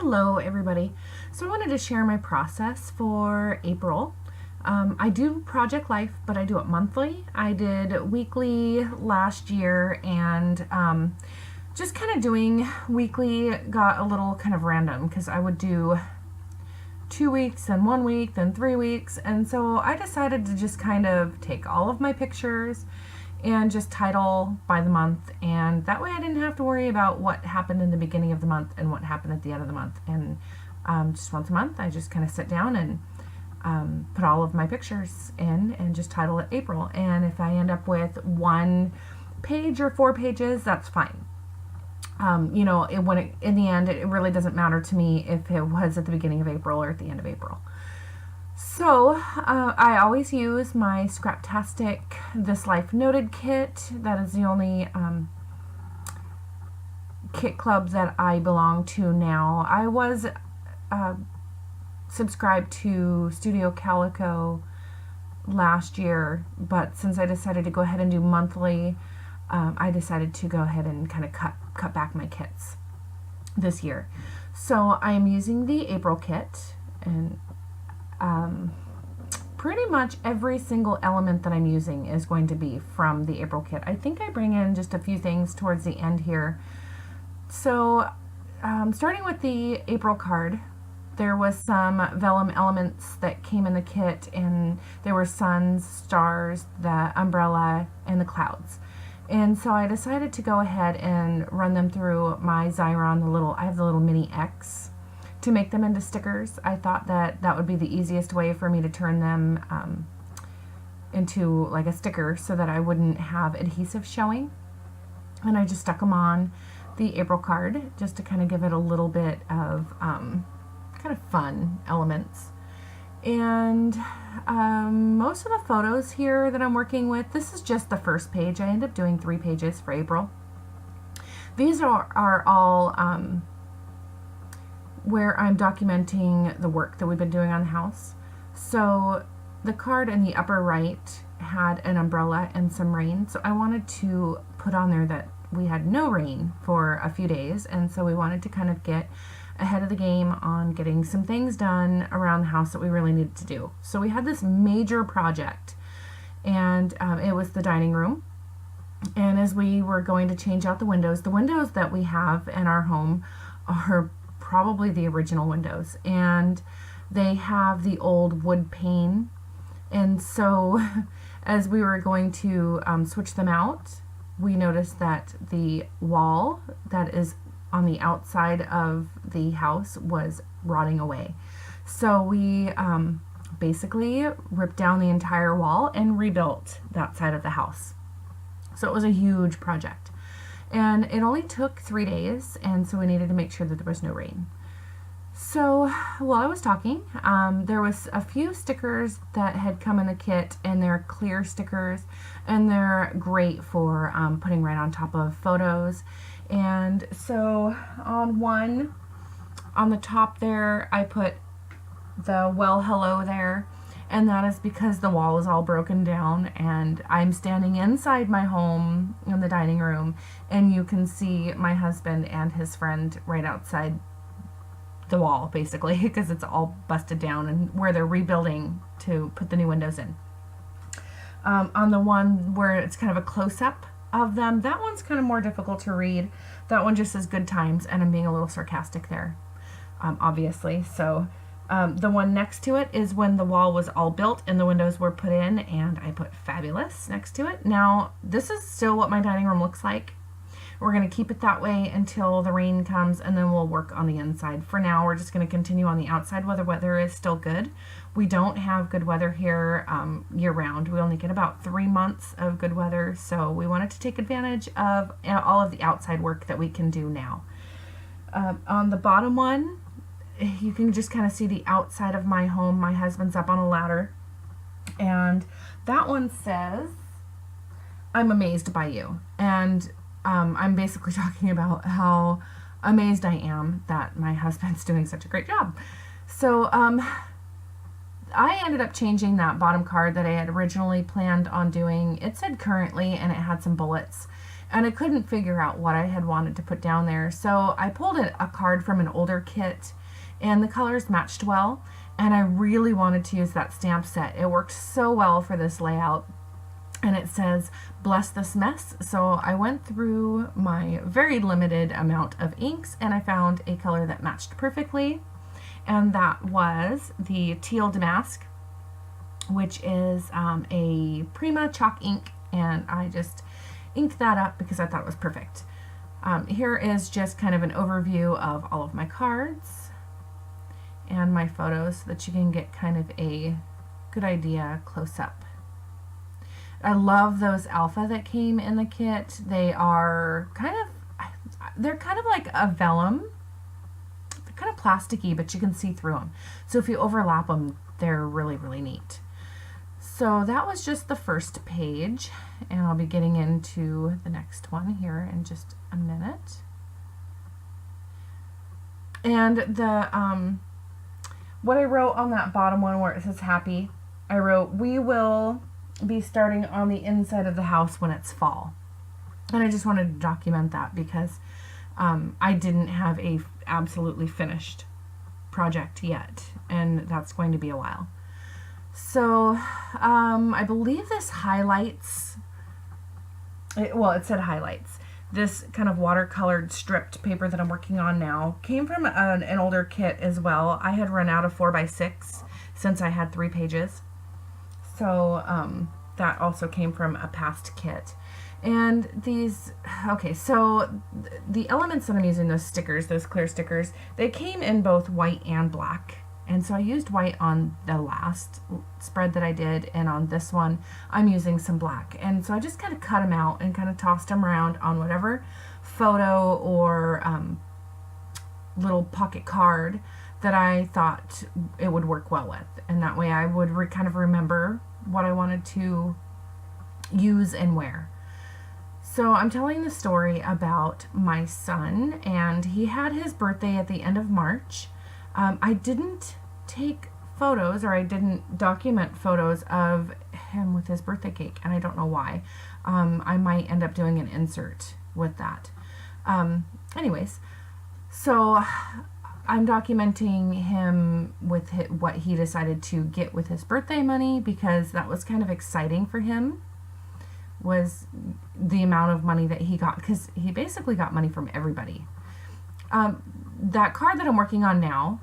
Hello everybody. So I wanted to share my process for April. I do Project Life, but I do it monthly. I did weekly last year, and just kind of doing weekly got a little kind of random because I would do 2 weeks, then 1 week, then 3 weeks. And so I decided to just kind of take all of my pictures and just title by the month, and that way I didn't have to worry about what happened in the beginning of the month and what happened at the end of the month. And just once a month I just kind of sit down and put all of my pictures in and just title it April. And if I end up with 1 page or 4 pages, that's fine. In the end, it really doesn't matter to me if it was at the beginning of April or at the end of April. So I always use my Scraptasic This Life Noted kit. That is the only kit club that I belong to now. I was subscribed to Studio Calico last year, but since I decided to go ahead and do monthly, I decided to go ahead and kind of cut back my kits this year. So I am using the April kit, and pretty much every single element that I'm using is going to be from the April kit. I think I bring in just a few things towards the end here. So starting with the April card, there was some vellum elements that came in the kit, and there were suns, stars, the umbrella, and the clouds. And so I decided to go ahead and run them through my Xyron, I have the little mini X, to make them into stickers. I thought that would be the easiest way for me to turn them into like a sticker so that I wouldn't have adhesive showing. And I just stuck them on the April card just to kind of give it a little bit of kind of fun elements. And most of the photos here that I'm working with, this is just the first page. I end up doing 3 pages for April. These are all where I'm documenting the work that we've been doing on the house. So the card in the upper right had an umbrella and some rain, so I wanted to put on there that we had no rain for a few days, and so we wanted to kind of get ahead of the game on getting some things done around the house that we really needed to do. So we had this major project, and it was the dining room. And as we were going to change out the windows that we have in our home are probably the original windows, and they have the old wood pane. And so as we were going to switch them out, we noticed that the wall that is on the outside of the house was rotting away. So we basically ripped down the entire wall and rebuilt that side of the house. So it was a huge project. And it only took 3 days, and so we needed to make sure that there was no rain. So while I was talking, there was a few stickers that had come in the kit, and they're clear stickers, and they're great for putting right on top of photos. And so on the top there, I put the well hello there, and that is because the wall is all broken down, and I'm standing inside my home in the dining room, and you can see my husband and his friend right outside the wall, basically, because it's all busted down and where they're rebuilding to put the new windows in. On the one where it's kind of a close-up of them, that one's kind of more difficult to read. That one just says good times, and I'm being a little sarcastic there, obviously. So the one next to it is when the wall was all built and the windows were put in, and I put fabulous next to it. Now, this is still what my dining room looks like. We're going to keep it that way until the rain comes, and then we'll work on the inside. For now, we're just going to continue on the outside while the weather is still good. We don't have good weather here year-round. We only get about 3 months of good weather, so we wanted to take advantage of all of the outside work that we can do now. On the bottom one, you can just kind of see the outside of my home. My husband's up on a ladder, and that one says, "I'm amazed by you." And I'm basically talking about how amazed I am that my husband's doing such a great job. So I ended up changing that bottom card that I had originally planned on doing. It said currently, and it had some bullets. and I couldn't figure out what I had wanted to put down there. So I pulled a card from an older kit, and the colors matched well, and I really wanted to use that stamp set. It worked so well for this layout. And it says, "Bless this mess." So I went through my very limited amount of inks and I found a color that matched perfectly. And that was the Teal Damask, which is a Prima chalk ink. And I just inked that up because I thought it was perfect. Here is just kind of an overview of all of my cards and my photos so that you can get kind of a good idea close up. I love those alpha that came in the kit. They're kind of like a vellum. They're kind of plasticky, but you can see through them. So if you overlap them, they're really, really neat. So that was just the first page, and I'll be getting into the next one here in just a minute. And the what I wrote on that bottom one where it says happy, I wrote, "We will be starting on the inside of the house when it's fall." And I just wanted to document that because I didn't have a absolutely finished project yet, and that's going to be a while. So I believe this highlights, it said highlights. This kind of watercolored stripped paper that I'm working on now came from an older kit as well. I had run out of 4x6 since I had 3 pages. So that also came from a past kit. And these, okay, so the elements that I'm using, those stickers, those clear stickers, they came in both white and black. And so I used white on the last spread that I did, and on this one I'm using some black. And so I just kind of cut them out and kind of tossed them around on whatever photo or little pocket card that I thought it would work well with. And that way I would kind of remember what I wanted to use and where. So I'm telling the story about my son, and he had his birthday at the end of March. I didn't take photos, or I didn't document photos of him with his birthday cake, and I don't know why. I might end up doing an insert with that. Anyways, so I'm documenting him with what he decided to get with his birthday money, because that was kind of exciting for him, was the amount of money that he got, because he basically got money from everybody. That card that I'm working on now,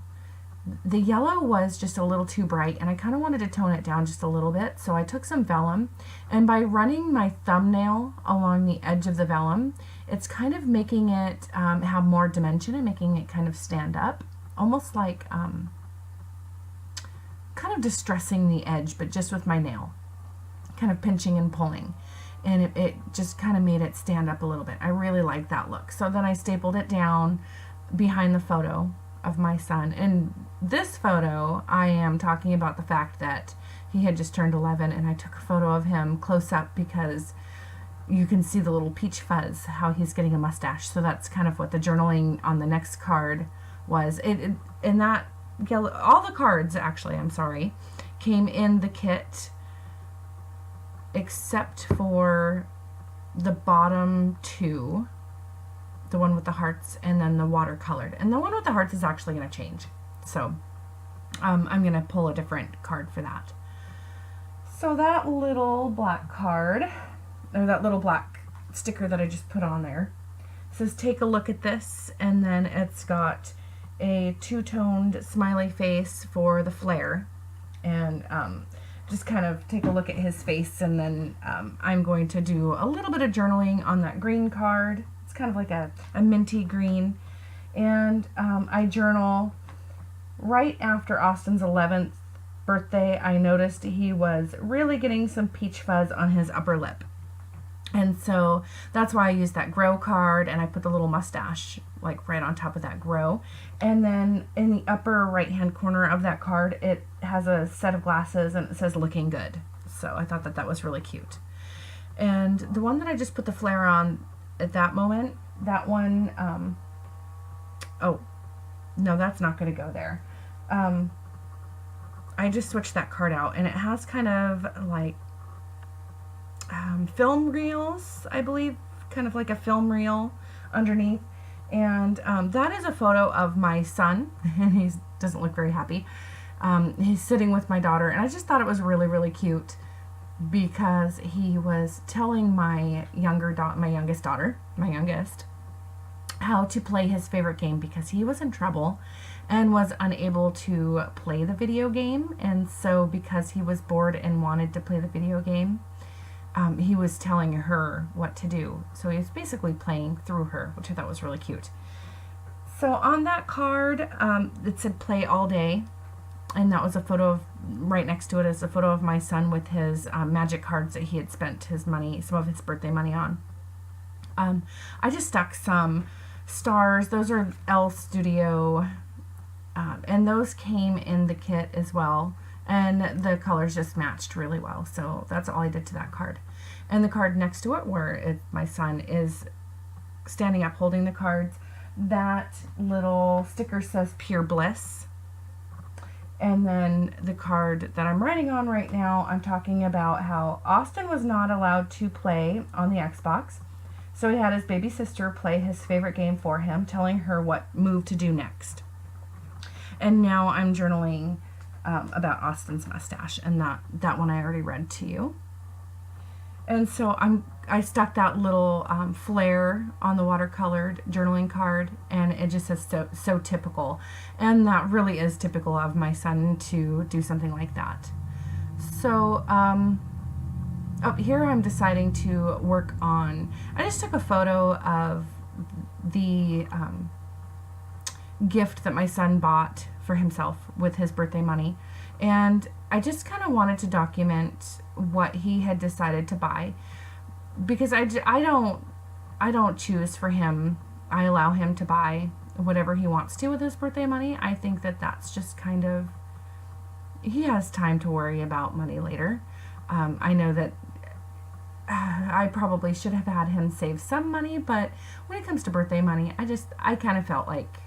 the yellow was just a little too bright, and I kind of wanted to tone it down just a little bit, so I took some vellum, and by running my thumbnail along the edge of the vellum, it's kind of making it have more dimension and making it kind of stand up, almost like kind of distressing the edge, but just with my nail, kind of pinching and pulling. And it just kind of made it stand up a little bit. I really like that look. So then I stapled it down behind the photo of my son. And this photo, I am talking about the fact that he had just turned 11, and I took a photo of him close up because you can see the little peach fuzz, how he's getting a mustache. So that's kind of what the journaling on the next card was. And that yellow, all the cards actually, I'm sorry, came in the kit, except for the bottom 2, the one with the hearts and then the watercolored. And the one with the hearts is actually going to change. So I'm going to pull a different card for that. So that little black card, or that little black sticker that I just put on there, says "Take a look at this," and then it's got a 2-toned smiley face for the flare, and just kind of take a look at his face. And then I'm going to do a little bit of journaling on that green card. It's kind of like a minty green. And I journal right after Austin's 11th birthday. I noticed he was really getting some peach fuzz on his upper lip. And so that's why I used that grow card, and I put the little mustache like right on top of that grow. And then in the upper right hand corner of that card, it has a set of glasses and it says "Looking Good." So I thought that that was really cute. And the one that I just put the flare on at that moment, that one, oh no, that's not going to go there. I just switched that card out, and it has kind of like film reels, I believe, kind of like a film reel underneath. And that is a photo of my son, and he doesn't look very happy. He's sitting with my daughter, and I just thought it was really, really cute because he was telling my youngest daughter, how to play his favorite game because he was in trouble and was unable to play the video game. And so because he was bored and wanted to play the video game, he was telling her what to do. So he was basically playing through her, which I thought was really cute. So on that card, it said play all day. And that was a photo of, right next to it is a photo of my son with his magic cards that he had spent his money, some of his birthday money on. I just stuck some stars. Those are L Studio, and those came in the kit as well. And the colors just matched really well. So that's all I did to that card. And the card next to it, where my son is standing up holding the cards, that little sticker says Pure Bliss. And then the card that I'm writing on right now, I'm talking about how Austin was not allowed to play on the Xbox. So he had his baby sister play his favorite game for him, telling her what move to do next. And now I'm journaling about Austin's mustache, and that one I already read to you. And so I stuck that little flare on the watercolored journaling card, and it just says so typical. And that really is typical of my son to do something like that. So up here I'm deciding to work on, I just took a photo of the gift that my son bought for himself with his birthday money, and I just kind of wanted to document what he had decided to buy, because I don't choose for him. I allow him to buy whatever he wants to with his birthday money. I think that that's just kind of, he has time to worry about money later. I know that I probably should have had him save some money, but when it comes to birthday money, I kind of felt like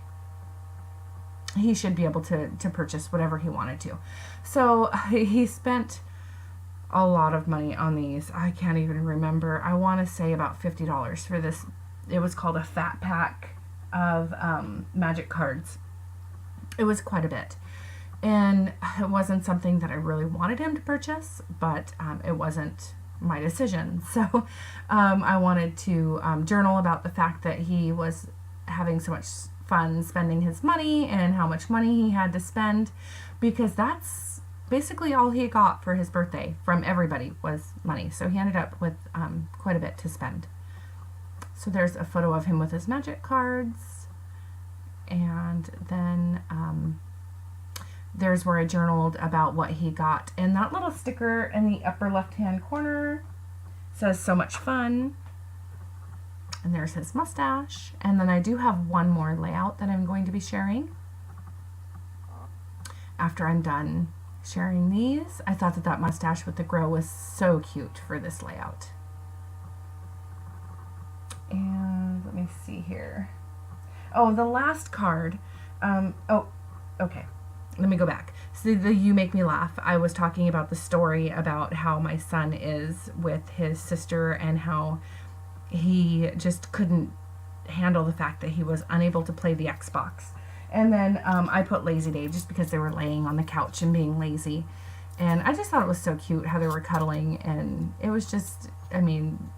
he should be able to purchase whatever he wanted to. So he spent a lot of money on these. I can't even remember. I want to say about $50 for this. It was called a fat pack of magic cards. It was quite a bit. And it wasn't something that I really wanted him to purchase, but it wasn't my decision. So I wanted to journal about the fact that he was having so much fun spending his money and how much money he had to spend, because that's basically all he got for his birthday from everybody was money. So he ended up with quite a bit to spend. So there's a photo of him with his magic cards, and then there's where I journaled about what he got. And that little sticker in the upper left-hand corner says so much fun. And there's his mustache. And then I do have one more layout that I'm going to be sharing after I'm done sharing these. I thought that mustache with the grow was so cute for this layout. And let me see here. Oh, the last card. Okay. Let me go back. So the You Make Me Laugh, I was talking about the story about how my son is with his sister and how he just couldn't handle the fact that he was unable to play the Xbox. And then I put Lazy Day just because they were laying on the couch and being lazy. And I just thought it was so cute how they were cuddling, and it was just, I mean,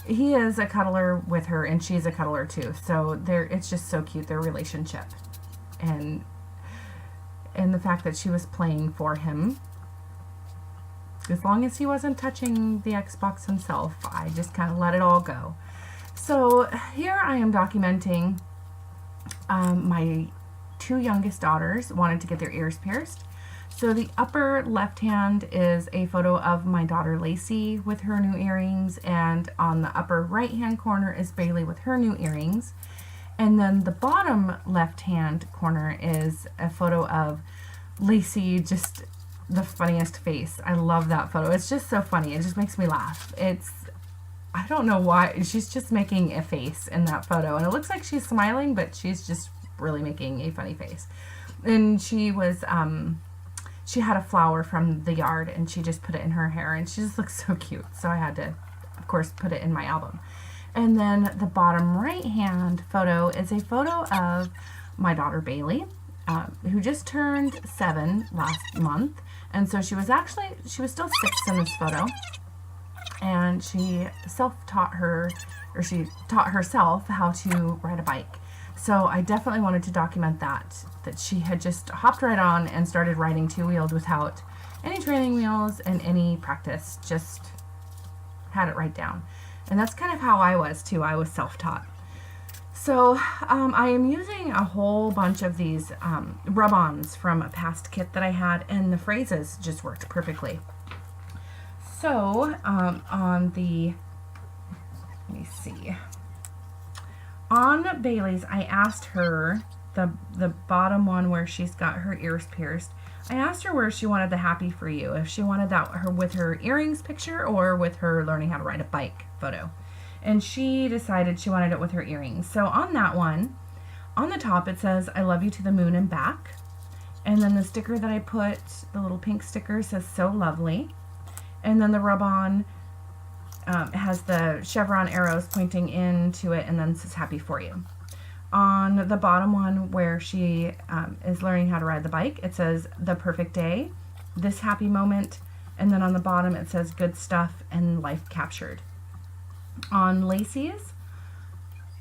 he is a cuddler with her and she's a cuddler too. So it's just so cute, their relationship. And the fact that she was playing for him, as long as he wasn't touching the Xbox himself, I just kind of let it all go. So here I am documenting my two youngest daughters wanted to get their ears pierced. So the upper left hand is a photo of my daughter Lacey with her new earrings, and on the upper right hand corner is Bailey with her new earrings. And then the bottom left hand corner is a photo of Lacey, just the funniest face. I love that photo. It's just so funny. It just makes me laugh. I don't know why. She's just making a face in that photo. And it looks like she's smiling, but she's just really making a funny face. And she was, she had a flower from the yard and she just put it in her hair and she just looks so cute. So I had to of course, put it in my album. And then the bottom right-hand photo is a photo of my daughter Bailey, who just turned 7 last month. And so she was still 6 in this photo. And she taught herself how to ride a bike. So I definitely wanted to document that she had just hopped right on and started riding 2-wheeled without any training wheels and any practice, just had it right down. And that's kind of how I was too. I was self-taught. So I am using a whole bunch of these rub-ons from a past kit that I had, and the phrases just worked perfectly. So let me see. On Bailey's, I asked her, the bottom one where she's got her ears pierced, I asked her where she wanted the happy for you, if she wanted that with her earrings picture or with her learning how to ride a bike photo. And she decided she wanted it with her earrings. So on that one, on the top it says, I love you to the moon and back. And then the sticker that I put, the little pink sticker, says so lovely. And then the rub-on has the chevron arrows pointing into it, and then says happy for you. On the bottom one where she is learning how to ride the bike, it says the perfect day, this happy moment, and then on the bottom it says good stuff and life captured. On Lacey's,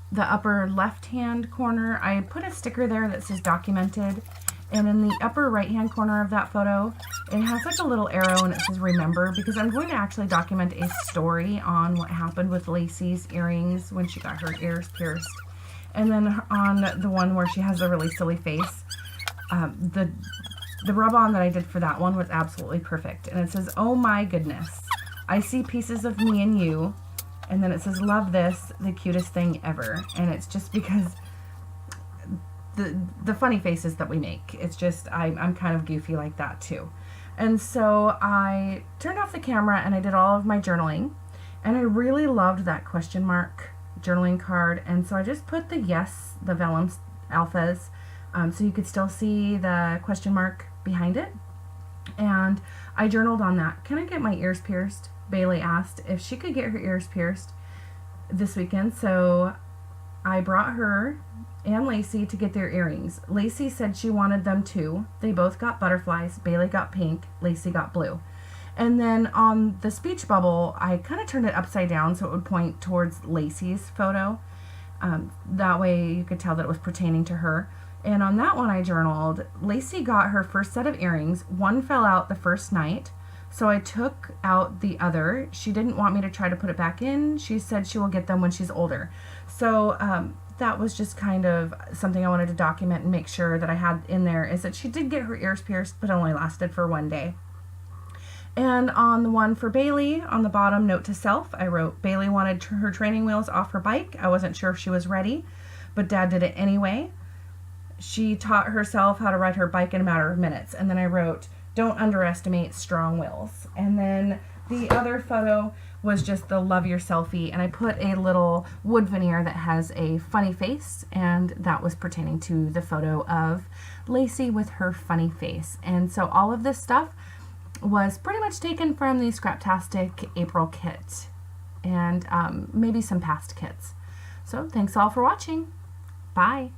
the upper left hand corner, I put a sticker there that says documented, and in the upper right hand corner of that photo it has like a little arrow and it says remember, because I'm going to actually document a story on what happened with Lacey's earrings when she got her ears pierced. And then on the one where she has a really silly face, the rub-on that I did for that one was absolutely perfect. And it says, oh my goodness, I see pieces of me in you. And then it says, love this, the cutest thing ever. And it's just because the funny faces that we make, it's just, I'm kind of goofy like that too. And so I turned off the camera and I did all of my journaling. And I really loved that question mark journaling card, and so I just put the vellum alphas so you could still see the question mark behind it, and I journaled on that. Can I get my ears pierced? Bailey asked if she could get her ears pierced this weekend, so I brought her and Lacey to get their earrings. Lacey said she wanted them too. They both got butterflies. Bailey got pink, Lacey got blue. And then on the speech bubble, I kind of turned it upside down so it would point towards Lacey's photo. That way you could tell that it was pertaining to her. And on that one I journaled, Lacey got her first set of earrings. One fell out the first night, so I took out the other. She didn't want me to try to put it back in. She said she will get them when she's older. So that was just kind of something I wanted to document and make sure that I had in there, is that she did get her ears pierced, but it only lasted for one day. And on the one for Bailey, on the bottom, note to self, I wrote, Bailey wanted her training wheels off her bike. I wasn't sure if she was ready, but Dad did it anyway. She taught herself how to ride her bike in a matter of minutes. And then I wrote, don't underestimate strong wills. And then the other photo was just the love your selfie, and I put a little wood veneer that has a funny face, and that was pertaining to the photo of Lacey with her funny face. And so all of this stuff was pretty much taken from the Scraptastic April kit, and maybe some past kits. So thanks all for watching. Bye.